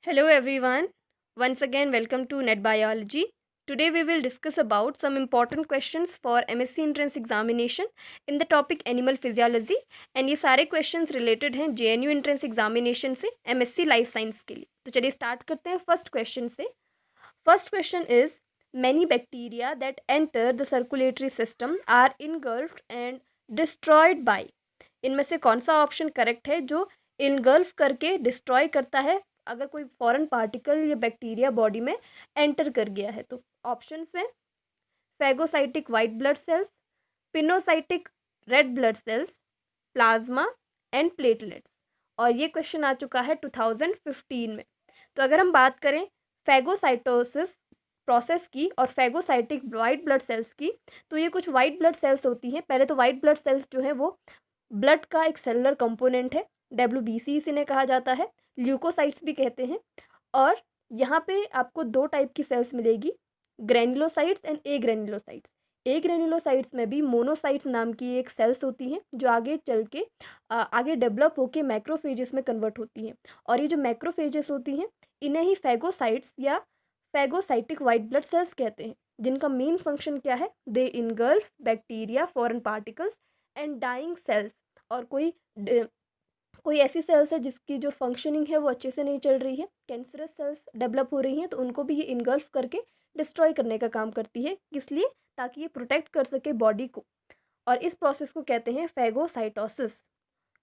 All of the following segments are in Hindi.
Hello everyone. Once again welcome to Net Biology. Today we will discuss about some important questions for MSc entrance examination in the topic animal physiology and ये सारे questions related हैं JNU entrance examination से MSc life science के लिए. तो चलिए start करते हैं first question से. First question is many bacteria that enter the circulatory system are engulfed and destroyed by. इनमें से कौन सा ऑप्शन करेक्ट है जो इनगल्फ करके डिस्ट्रॉय करता है अगर कोई फॉरेन पार्टिकल या बैक्टीरिया बॉडी में एंटर कर गया है? तो ऑप्शंस हैं phagocytic white blood sales, pinocytic red blood cells, plasma and platelets. और ये क्वेश्चन आ चुका है 2015 में. तो अगर हम बात करें फैगोसाइटोसिस प्रोसेस की और फैगोसाइटिक वाइट ब्लड सेल्स की, तो ये कुछ वाइट ब्लड सेल्स होती हैं. पहले तो वाइट ब्लड सेल्स जो है वो ब्लड का एक सेलुलर कंपोनेंट है, WBC इन्हें कहा जाता है, ल्यूकोसाइट्स भी कहते हैं. और यहाँ पे आपको दो टाइप की सेल्स मिलेगी, granulocytes and A granulocytes. A granulocytes में भी मोनोसाइट्स नाम की एक सेल्स होती हैं जो आगे चल के आगे डेवलप होके मैक्रोफेजेस में कन्वर्ट होती हैं. और ये जो मैक्रोफेजेस होती हैं इन्हें ही फैगोसाइट्स या फैगोसाइटिक वाइट ब्लड सेल्स कहते हैं, जिनका मेन फंक्शन क्या है? They engulf bacteria, foreign particles and dying cells. और कोई ऐसी सेल्स है जिसकी जो फंक्शनिंग है वो अच्छे से नहीं चल रही है, कैंसरस सेल्स डेवलप हो रही हैं, तो उनको भी ये इनगल्फ करके डिस्ट्रॉय करने का काम करती है. किस लिए? ताकि ये प्रोटेक्ट कर सके बॉडी को. और इस प्रोसेस को कहते हैं फैगोसाइटोसिस.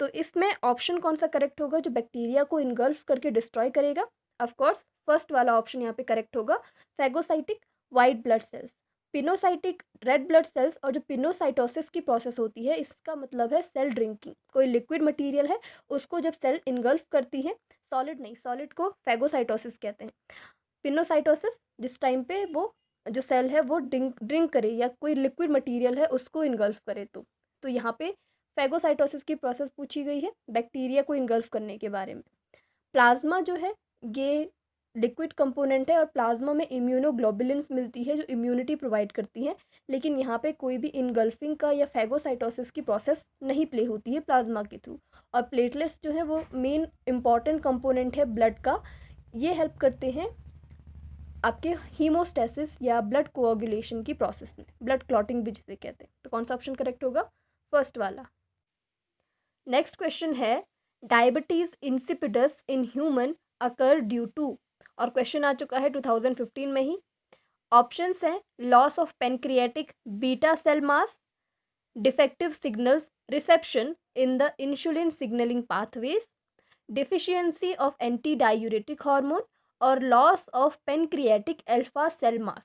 तो इसमें ऑप्शन कौन सा करेक्ट होगा जो बैक्टीरिया को इनगल्फ करके डिस्ट्रॉय करेगा? ऑफ कोर्स फर्स्ट वाला ऑप्शन यहाँ पे करेक्ट होगा, phagocytic white blood sales. Pinocytic red blood cells और जो पिनोसाइटोसिस की प्रोसेस होती है इसका मतलब है सेल ड्रिंकिंग. कोई लिक्विड मटेरियल है उसको जब सेल इनगल्फ करती है, सॉलिड नहीं, सॉलिड को फैगोसाइटोसिस कहते हैं. पिनोसाइटोसिस जिस टाइम पे वो जो सेल है वो ड्रिंक करे या कोई लिक्विड मटेरियल है उसको इनगल्फ करे. तो यहाँ पे फैगोसाइटोसिस की प्रोसेस पूछी गई है बैक्टीरिया को इनगल्फ करने के बारे में. प्लाज्मा जो है ये लिक्विड कंपोनेंट है और प्लाज्मा में इम्यूनोग्लोबुलिन्स मिलती है जो इम्यूनिटी प्रोवाइड करती हैं. लेकिन यहाँ पे कोई भी इनगल्फिंग का या फैगोसाइटोसिस की प्रोसेस नहीं प्ले होती है प्लाज्मा के थ्रू. और प्लेटलेट्स जो है वो मेन इंपॉर्टेंट कंपोनेंट है ब्लड का. ये हेल्प करते हैं आपके हीमोस्टेसिस या ब्लड कोआगुलेशन की प्रोसेस में, ब्लड क्लॉटिंग भी जिसे कहते हैं. तो कौन सा ऑप्शन करेक्ट होगा? फर्स्ट वाला. नेक्स्ट क्वेश्चन है diabetes insipidus in human occur due to. और क्वेश्चन आ चुका है 2015 में ही. ऑप्शंस हैं loss of pancreatic beta cell mass, defective signals reception in the insulin signaling pathways, deficiency of anti diuretic hormone और loss of pancreatic alpha cell mass.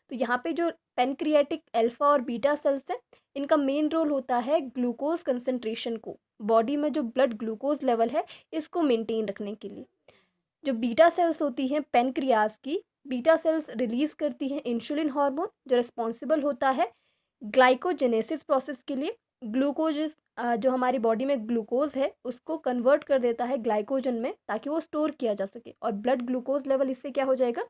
तो यहाँ पे जो पेनक्रियाटिक अल्फा और बीटा सेल्स हैं इनका मेन रोल होता है ग्लूकोज कंसंट्रेशन को, बॉडी में जो ब्लड ग्लूकोज लेवल है इसको मेंटेन रखने के लिए. जो बीटा सेल्स होती हैं पेनक्रियाज की, बीटा सेल्स रिलीज करती हैं इंसुलिन हार्मोन जो रिस्पॉन्सिबल होता है ग्लाइकोजेनेसिस प्रोसेस के लिए. ग्लूकोज जो हमारी बॉडी में ग्लूकोज है उसको कन्वर्ट कर देता है ग्लाइकोजन में ताकि वो स्टोर किया जा सके. और ब्लड ग्लूकोज लेवल इससे क्या हो जाएगा?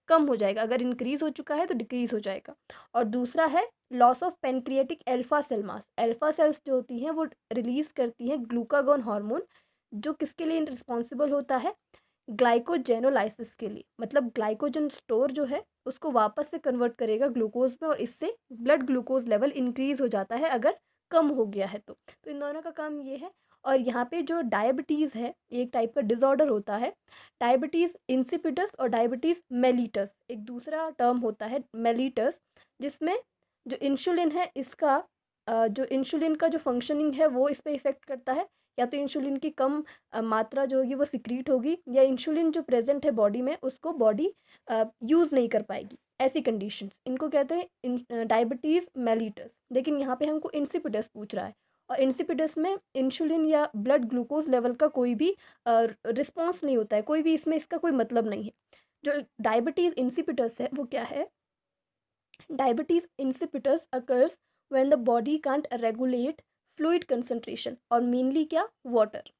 कम हो जाएगा. अगर इंक्रीज हो चुका है तो डिक्रीज हो जाएगा. और दूसरा है loss of pancreatic alpha cell mass. Alpha cells जो होती हैं वो रिलीज करती हैं ग्लूकागोन हार्मोन जो किसके लिए रिस्पॉन्सिबल होता है? ग्लाइकोजेनोलाइसिस के लिए. मतलब ग्लाइकोजन स्टोर जो है उसको वापस से कन्वर्ट करेगा ग्लूकोज में और इससे ब्लड ग्लूकोज लेवल इंक्रीज हो जाता है अगर कम हो गया है तो इन दोनों का काम ये है. और यहाँ पे जो डायबिटीज़ है एक टाइप का डिसऑर्डर होता है, डायबिटीज़ इंसिपिडस और डायबिटीज़ मेलिटस. एक दूसरा टर्म होता है मेलिटस जिसमें जो इंसुलिन है इसका जो इंसुलिन का जो फंक्शनिंग है वो इस पर इफ़ेक्ट करता है. या तो इंसुलिन की कम मात्रा जो होगी वो सिक्रीट होगी या इंसुलिन जो प्रेजेंट है बॉडी में उसको बॉडी यूज़ नहीं कर पाएगी. ऐसी कंडीशंस इनको कहते हैं डायबिटीज़ मेलिटस. लेकिन यहाँ पे हमको इंसिपिडस पूछ रहा है और इंसिपिडस में इंसुलिन या ब्लड ग्लूकोज लेवल का कोई भी रिस्पॉन्स नहीं होता है, कोई भी इसमें इसका कोई मतलब नहीं है. जो डायबिटीज़ इंसिपिडस है वो क्या है? Diabetes insipidus occurs when the body can't regulate fluid concentration और मेनली क्या? Water.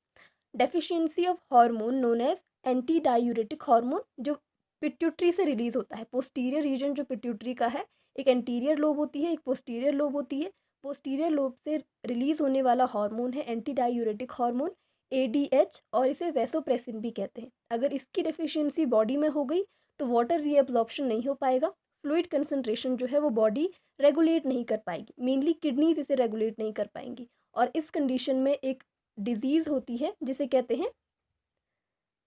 Deficiency of hormone known as anti diuretic hormone जो पिट्यूटरी से रिलीज होता है. पोस्टीरियर रीजन जो पिट्यूटरी का है, एक एंटीरियर लोब होती है एक पोस्टीरियर लोब होती है. पोस्टीरियर लोब से रिलीज होने वाला हार्मोन है एंटी डायूरेटिक हार्मोन. ADH, और इसे वैसोप्रेसिन भी कहते हैं। अगर इसकी डेफिशिएंसी बॉडी में हो गई तो वाटर रीअब्जॉर्प्शन नहीं हो पाएगा, फ्लूइड कंसंट्रेशन जो है वो बॉडी रेगुलेट नहीं कर पाएगी, मेनली किडनीज इसे रेगुलेट नहीं कर पाएंगी। और इस कंडीशन में एक डिजीज़ होती है जिसे कहते हैं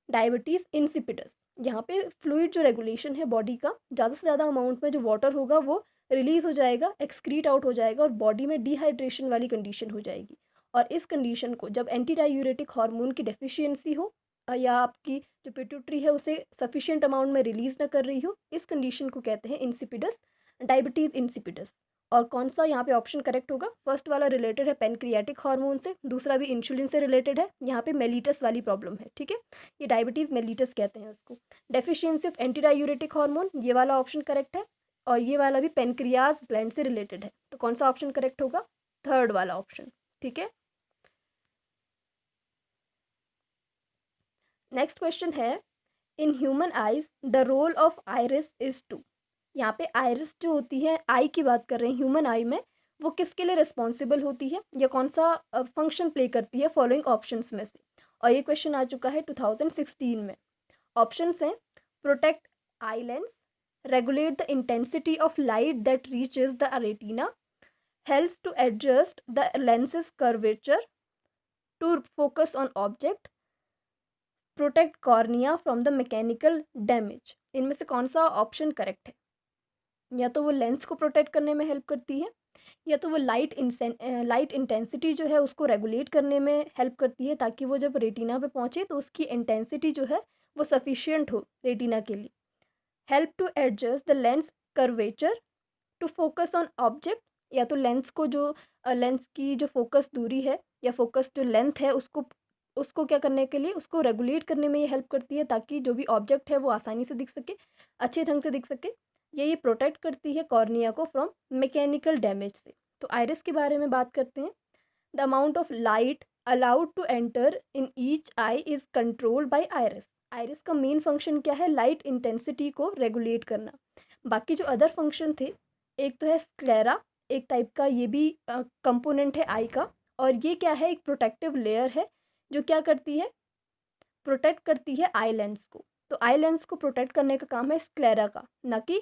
डायबिटीज़ इंसिपिडस। यहाँ पे फ्लूइड जो रेगुलेशन है बॉडी का, ज़्यादा से ज़्यादा अमाउंट में जो वाटर होगा वो रिलीज हो जाएगा, एक्सक्रीट आउट हो जाएगा और बॉडी में डिहाइड्रेशन वाली कंडीशन हो जाएगी। और इस कंडीशन को जब एंटी डायूरेटिक हार्मोन की डेफिशिएंसी हो या आपकी जो पिट्यूटरी है उसे सफिशिएंट अमाउंट में रिलीज ना कर रही हो, इस कंडीशन को कहते हैं इंसिपिडस, डायबिटीज़ इंसिपिडस। और कौन सा यहाँ पे ऑप्शन करेक्ट होगा? फर्स्ट वाला रिलेटेड है पेनक्रियाटिक हार्मोन से, दूसरा भी इंसुलिन से रिलेटेड है। यहाँ पे मेलिटस वाली प्रॉब्लम है, ठीक है, ये डायबिटीज़ मेलिटस कहते हैं उसको। Deficiency of anti diuretic hormone, ये वाला ऑप्शन करेक्ट है, और ये वाला भी पेनक्रियाज ग्लैंड से रिलेटेड है। तो कौन सा ऑप्शन करेक्ट होगा? थर्ड वाला ऑप्शन, ठीक है। नेक्स्ट क्वेश्चन है, in human eyes the role of iris is to. यहाँ पे आइरिस जो होती है, आई की बात कर रहे हैं ह्यूमन आई में, वो किसके लिए रिस्पॉन्सिबल होती है या कौन सा फंक्शन प्ले करती है फॉलोइंग ऑप्शंस में से। और ये क्वेश्चन आ चुका है 2016 में। ऑप्शंस हैं protect eye lens, regulate the intensity of light that reaches the retina, help to adjust the lenses curvature, to focus on object, protect cornea from the mechanical damage. इनमें से कौन सा ऑप्शन करेक्ट है? या तो वो लेंस को प्रोटेक्ट करने में हेल्प करती है, या तो वो लाइट इंटेंसिटी जो है उसको रेगुलेट करने में हेल्प करती है ताकि वो जब रेटिना पे पहुँचे तो उसकी इंटेंसिटी जो है वो सफिशियंट हो रेटिना के लिए। Help to adjust the lens curvature, to focus on object, या तो लेंस को जो लेंस की जो फोकस दूरी है या फोकस जो लेंथ है उसको उसको क्या करने के लिए, उसको रेगुलेट करने में ये हेल्प करती है ताकि जो भी ऑब्जेक्ट है वो आसानी से दिख सके, अच्छे ढंग से दिख सके। ये प्रोटेक्ट करती है कॉर्निया को फ्रॉम मैकेनिकल डैमेज से। तो आइरिस के बारे में बात करते हैं। The amount of light allowed to enter in each eye is controlled by iris. Iris का मेन फंक्शन क्या है? लाइट इंटेंसिटी को रेगुलेट करना। बाकी जो अदर फंक्शन थे, एक तो है स्क्लेरा, एक टाइप का ये भी कंपोनेंट है आई का, और ये क्या है? एक प्रोटेक्टिव लेयर है जो क्या करती है? प्रोटेक्ट करती है आई लेंस को। तो आई लेंस को प्रोटेक्ट करने का काम है स्क्लेरा का, ना कि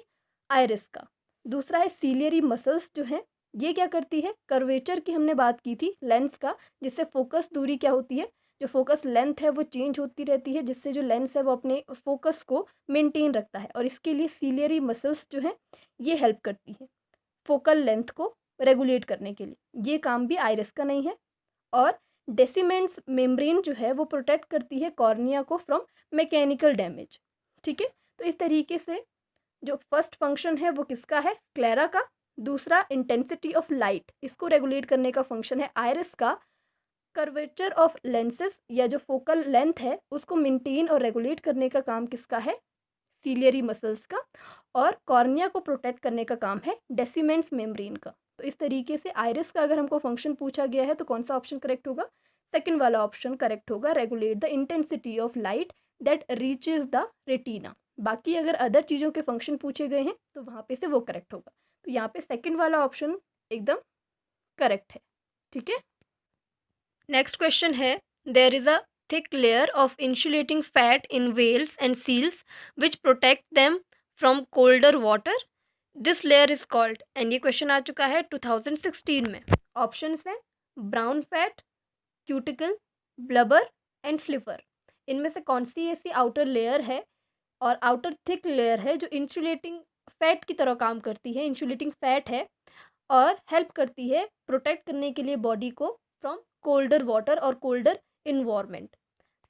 आइरिस का। दूसरा है सीलियरी मसल्स जो है, ये क्या करती है? कर्वेचर की हमने बात की थी लेंस का, जिससे फोकस दूरी क्या होती है, जो फोकस लेंथ है वो चेंज होती रहती है, जिससे जो लेंस है वो अपने फोकस को मेंटेन रखता है। और इसके लिए सीलियरी मसल्स जो है ये हेल्प करती है फोकल लेंथ को रेगुलेट करने के लिए। ये काम भी आइरिस का नहीं है। और डेसिमेंट्स मेम्ब्रेन जो है वो प्रोटेक्ट करती है कॉर्निया को फ्रॉम मैकेनिकल डैमेज, ठीक है। तो इस तरीके से जो फर्स्ट फंक्शन है वो किसका है? स्क्लेरा का। दूसरा इंटेंसिटी ऑफ लाइट, इसको रेगुलेट करने का फंक्शन है आइरिस का। कर्वेचर ऑफ लेंसेस या जो फोकल लेंथ है उसको मेंटेन और रेगुलेट करने का काम किसका है? सीलियरी मसल्स का। और कॉर्निया को प्रोटेक्ट करने का काम है डेसिमेंट्स मेम्ब्रेन का। तो इस तरीके से आइरिस का अगर हमको फंक्शन पूछा गया है तो कौन सा ऑप्शन करेक्ट होगा? सेकंड वाला ऑप्शन करेक्ट होगा, regulate the intensity of light that reaches the retina. बाकी अगर अदर चीज़ों के फंक्शन पूछे गए हैं तो वहाँ पे से वो करेक्ट होगा। तो यहाँ पे सेकंड वाला ऑप्शन एकदम करेक्ट है, ठीक है। नेक्स्ट क्वेश्चन है, there is a thick layer of insulating fat in whales and seals which protect them from colder water. This layer is called, and ये क्वेश्चन आ चुका है 2016 में। ऑप्शंस हैं brown fat, cuticle, blubber and flipper. इनमें से कौन सी ऐसी आउटर लेयर है और आउटर थिक लेयर है जो इंसुलेटिंग फैट की तरह काम करती है? इंसुलेटिंग फैट है और हेल्प करती है प्रोटेक्ट करने के लिए बॉडी को फ्रॉम कोल्डर वाटर और कोल्डर इन्वायरमेंट।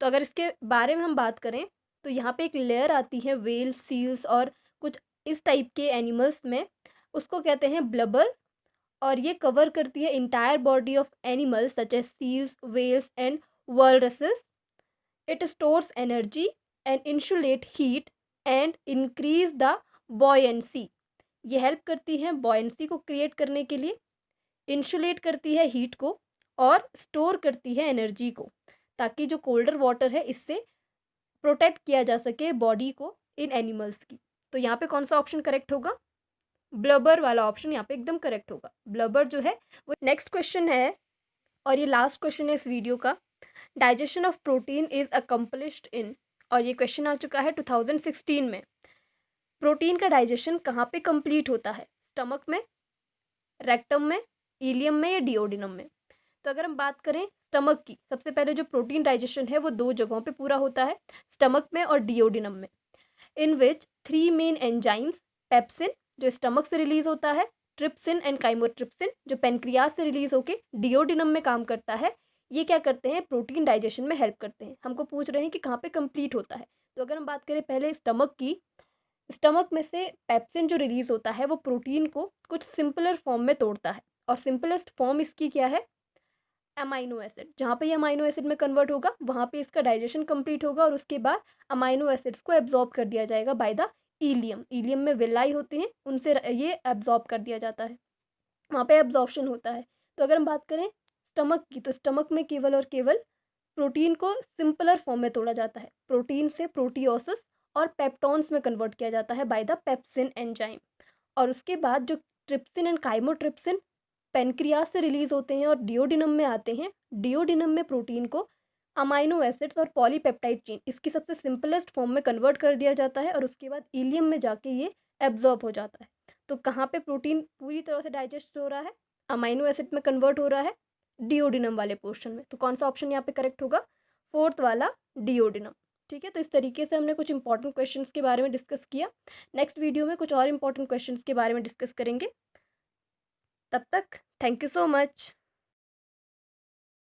तो अगर इसके बारे में हम बात करें तो यहाँ पे एक लेयर आती है वेल, सील्स और कुछ इस टाइप के एनिमल्स में, उसको कहते हैं ब्लबर। और ये कवर करती है entire body of animals such as seals, whales and walruses. It stores energy and insulate heat and increase the buoyancy. ये हेल्प करती है बॉयंसी को क्रिएट करने के लिए, इंसुलेट करती है हीट को और स्टोर करती है एनर्जी को, ताकि जो कोल्डर वाटर है इससे प्रोटेक्ट किया जा सके बॉडी को इन एनिमल्स की। तो यहाँ पे कौन सा ऑप्शन करेक्ट होगा? ब्लबर वाला ऑप्शन यहाँ पे एकदम करेक्ट होगा। ब्लबर जो है वो। नेक्स्ट क्वेश्चन है और ये लास्ट क्वेश्चन है इस वीडियो का। Digestion of protein is accomplished in, और ये क्वेश्चन आ चुका है 2016 में। प्रोटीन का डाइजेशन कहाँ पे कंप्लीट होता है? स्टमक में, रेक्टम में, इलियम में या डिओडिनम में? तो अगर हम बात करें स्टमक की, सबसे पहले जो प्रोटीन डाइजेशन है वो दो जगहों पे पूरा होता है, स्टमक में और डिओडिनम में। इन विच 3 मेन एंजाइम्स, पेप्सिन जो स्टमक से रिलीज होता है, ट्रिप्सिन एंड काइमोट्रिप्सिन जो पेनक्रियाज से रिलीज होकर डिओडिनम में काम करता है, ये क्या करते हैं? प्रोटीन डाइजेशन में हेल्प करते हैं। हमको पूछ रहे हैं कि कहाँ पे कंप्लीट होता है। तो अगर हम बात करें पहले स्टमक की, स्टमक में से पेप्सिन जो रिलीज होता है वो प्रोटीन को कुछ सिंपलर फॉर्म में तोड़ता है, और सिंपलेस्ट फॉर्म इसकी क्या है? Amino acid. जहाँ पे ये अमाइनो एसिड में कन्वर्ट होगा वहाँ पे इसका डाइजेशन कंप्लीट होगा, और उसके बाद अमाइनो एसिड्स को एब्जॉर्ब कर दिया जाएगा बाय द इलियम। इलियम में विलाई होते हैं, उनसे ये एब्जॉर्ब कर दिया जाता है, वहाँ पे एब्जॉर्प्शन होता है। तो अगर हम बात करें स्टमक की, तो स्टमक में केवल और केवल प्रोटीन को सिंपलर फॉर्म में तोड़ा जाता है, प्रोटीन से प्रोटीओसिस और पेप्टॉन्स में कन्वर्ट किया जाता है बाय द पेप्सिन एंजाइम। और उसके बाद जो ट्रिप्सिन एंड काइमोट्रिप्सिन पेनक्रियाज से रिलीज होते हैं और डिओडिनम में आते हैं, डिओडिनम में प्रोटीन को अमाइनो एसिड्स और पॉलीपेप्टाइड चेन, इसकी सबसे सिंपलेस्ट फॉर्म में कन्वर्ट कर दिया जाता है, और उसके बाद इलियम में जाके ये एब्जॉर्ब हो जाता है। तो कहाँ पे प्रोटीन पूरी तरह से डाइजेस्ट हो रहा है? अमाइनो एसिड में कन्वर्ट हो रहा है, डिओडिनम वाले पोर्शन में। तो कौन सा ऑप्शन यहाँ पे करेक्ट होगा? फोर्थ वाला, डिओडिनम। ठीक है, तो इस तरीके से हमने कुछ इंपॉर्टेंट क्वेश्चंस के बारे में डिस्कस किया। नेक्स्ट वीडियो में कुछ और इंपॉर्टेंट क्वेश्चंस के बारे में डिस्कस करेंगे। तब तक थैंक यू सो मच।